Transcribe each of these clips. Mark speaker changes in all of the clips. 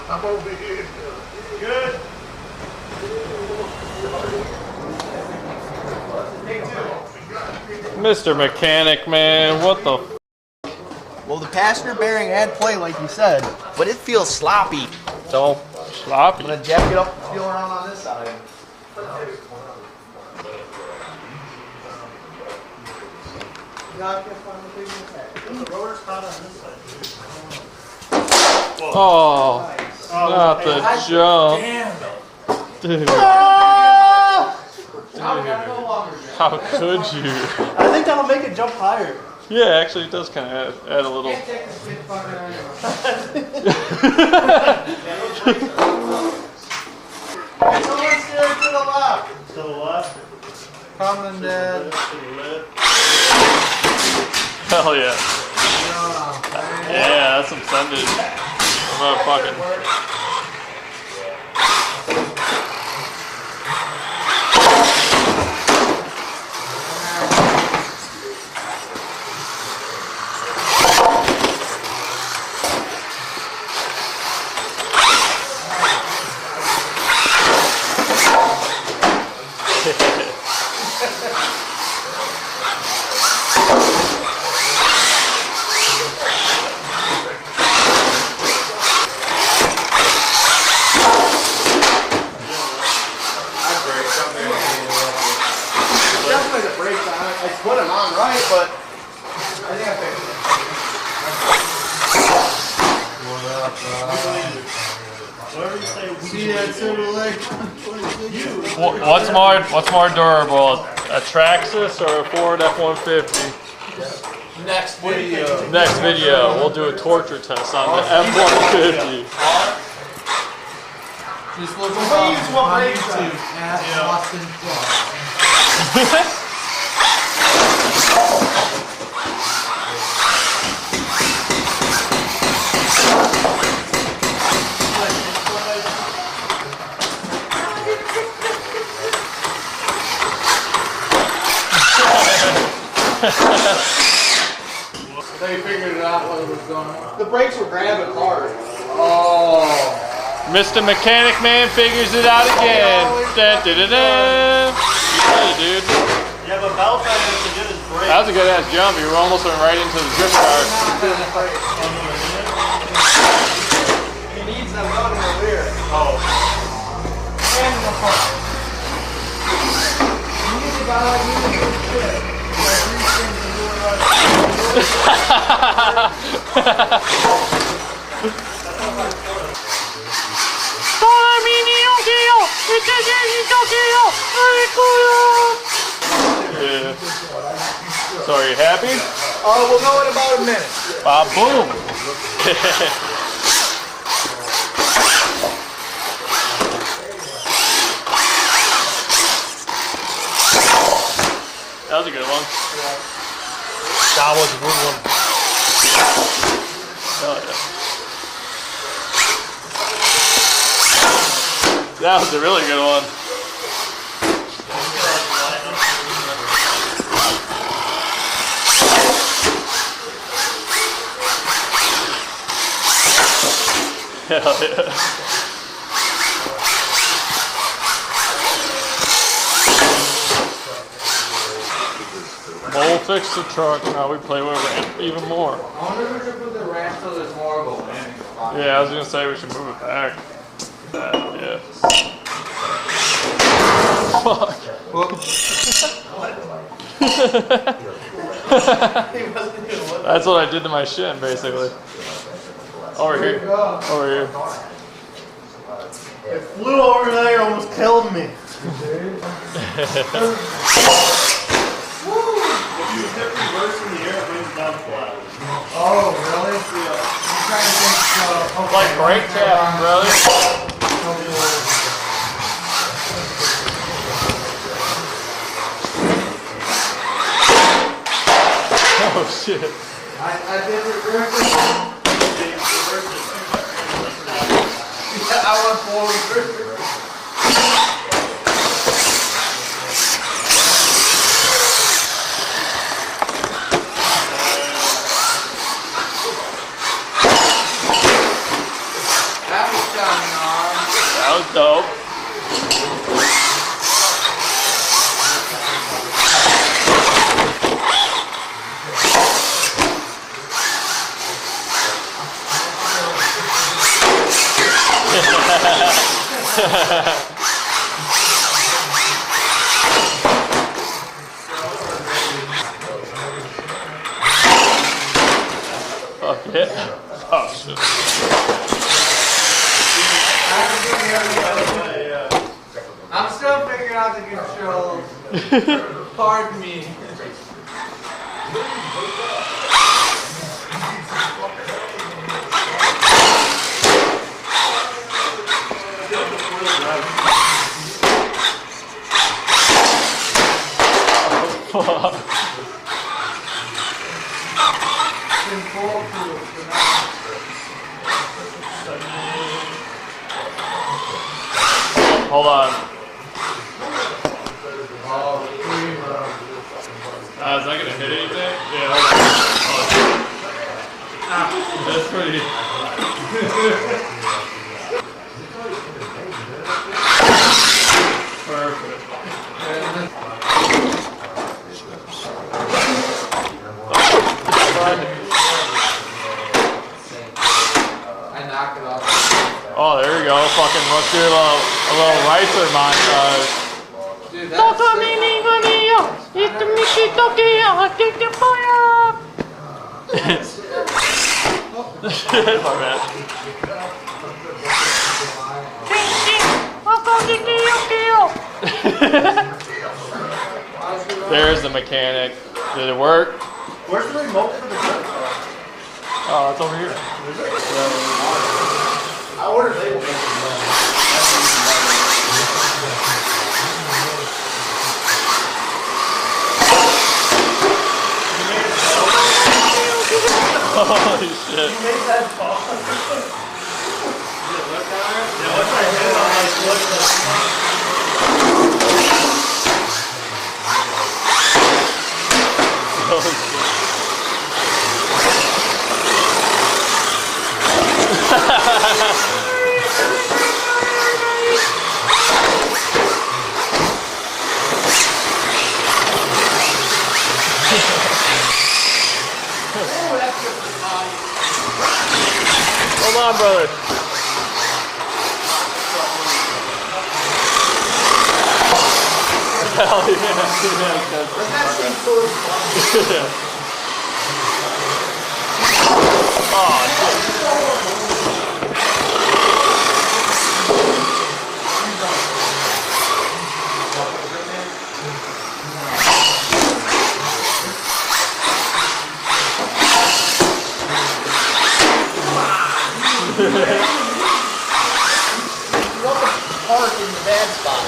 Speaker 1: I'm over here.
Speaker 2: Good.
Speaker 3: Mr. Mechanic, man, what the f?
Speaker 4: Well, the passenger bearing had play, like you said, but it feels sloppy.
Speaker 3: So sloppy.
Speaker 4: I'm gonna jack it up and feel around on this side.
Speaker 2: The rotor's hot on this side.
Speaker 3: Oh, not the jump.
Speaker 2: Damn it.
Speaker 3: Dude. How could you?
Speaker 2: I think that'll make it jump higher.
Speaker 3: Yeah, actually it does kind of add a little.
Speaker 4: Someone steer to the left.
Speaker 2: To the left.
Speaker 4: Coming, Dad.
Speaker 2: To the left.
Speaker 3: Hell yeah. Yeah, that's some sendage. Motherfucking.
Speaker 4: Put them on right, but I think I fixed it.
Speaker 2: See that silver leg?
Speaker 3: What's more durable, a Traxxas or a Ford F-150?
Speaker 4: Next video.
Speaker 3: Next video, we'll do a torture test on the F-150.
Speaker 4: Just look on YouTube. Austin
Speaker 1: They figured it out what it was going on.
Speaker 4: The brakes were grabbing hard.
Speaker 1: Oh.
Speaker 3: Mr. Mechanic Man figures it out again. Dun, dun, dun, dun. You did it, dude.
Speaker 2: Yeah, but belt time is to get his brake.
Speaker 3: That was a good ass jump. You almost went right into the drift car.
Speaker 4: He needs them on in the rear.
Speaker 2: Oh.
Speaker 4: And in the front. You need to buy like you need to do shit.
Speaker 3: Yeah. So are you happy?
Speaker 4: We'll know in about a minute.
Speaker 3: Boom. That was a good one.
Speaker 2: That was a good one.
Speaker 3: Hell yeah. That was a really good one. Hell yeah. Mole fix the truck, now we play with ramp even more.
Speaker 4: I wonder if we should put the ramp so there's more of a landing spot.
Speaker 3: Yeah, I was gonna say we should move it back. Yeah. Fuck. That's what I did to my shin, basically. Over here. Over here.
Speaker 2: It flew over there, almost killed me. If you hit reverse in the air, it brings it down flat.
Speaker 4: Oh, really? Yeah. I'm trying to think.
Speaker 3: Like brake tapping, brother. Oh shit.
Speaker 4: I did reverse it. Yeah, I went forward.
Speaker 3: That was dope. Fuck it. Oh shit.
Speaker 1: I'm still figuring out the controls. Pardon me.
Speaker 3: Fuck. Hold on. Is that gonna hit anything? Yeah, hold on. Oh, that's pretty. Perfect.
Speaker 1: I knocked it off.
Speaker 3: Oh, there we go. Fucking let's do a little Ricer montage.
Speaker 1: Dude, that's
Speaker 3: My bad. There's the mechanic. Did it work?
Speaker 2: Where's the remote for the gun?
Speaker 3: Oh, it's over here.
Speaker 2: I ordered label.
Speaker 3: Holy shit.
Speaker 2: You made that fall. Did it look down there? Yeah, once I hit it, I'm like, what the
Speaker 3: Holy shit. Hold on, brother. Hell yeah. Oh, shit.
Speaker 4: Park in the bad spot.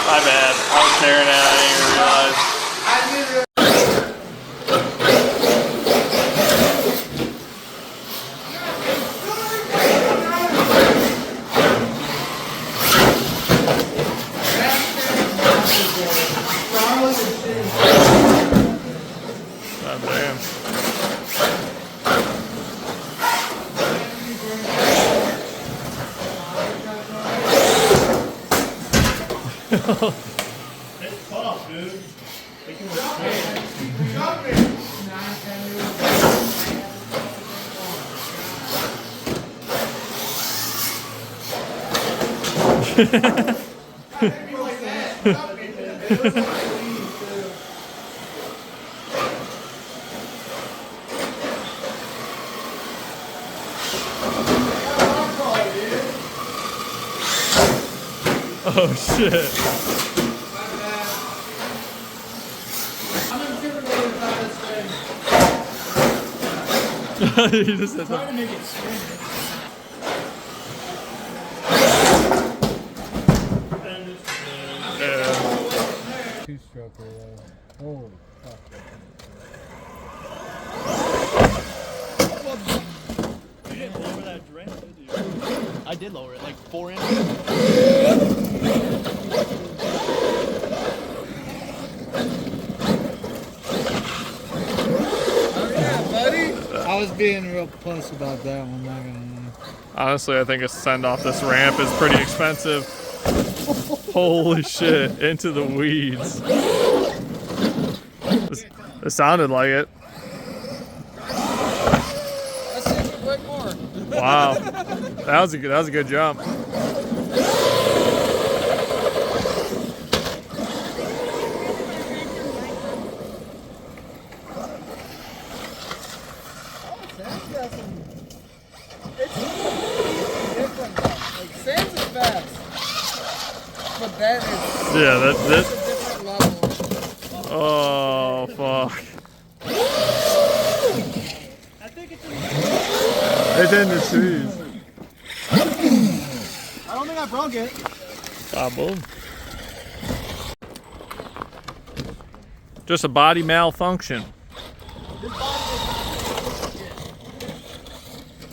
Speaker 3: My bad. I was staring at it. I didn't even realize. God damn.
Speaker 2: It's tough, dude. They can
Speaker 3: Oh shit. You just said
Speaker 2: Trying to make it spin.
Speaker 3: yeah.
Speaker 2: Two-stroker though. Holy fuck.
Speaker 4: You didn't lower that drain, did you? I did lower it, like 4 inches.
Speaker 1: I was being real close about that one, not gonna lie.
Speaker 3: Honestly, I think a send off this ramp is pretty expensive. Holy shit, into the weeds. It sounded like it.
Speaker 1: Let's see if we break more.
Speaker 3: Wow. That was a good jump.
Speaker 1: Sam's is fast, but that is
Speaker 3: Yeah,
Speaker 1: a different level.
Speaker 3: Oh fuck.
Speaker 2: I think it's
Speaker 3: It's in the trees.
Speaker 4: I don't think I broke it.
Speaker 3: Ah, boom. Just a body malfunction.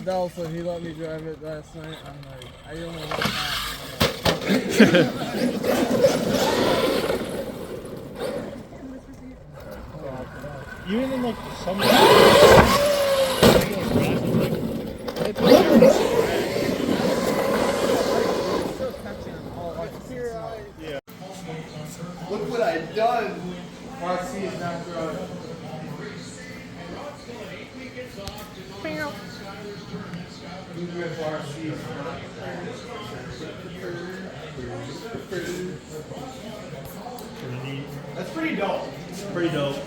Speaker 1: Delta, he let me drive it last night. I'm like, I only want that.
Speaker 2: you in like some.
Speaker 1: Look what I've done. RC is not growing.
Speaker 2: That's pretty dope. Pretty dope.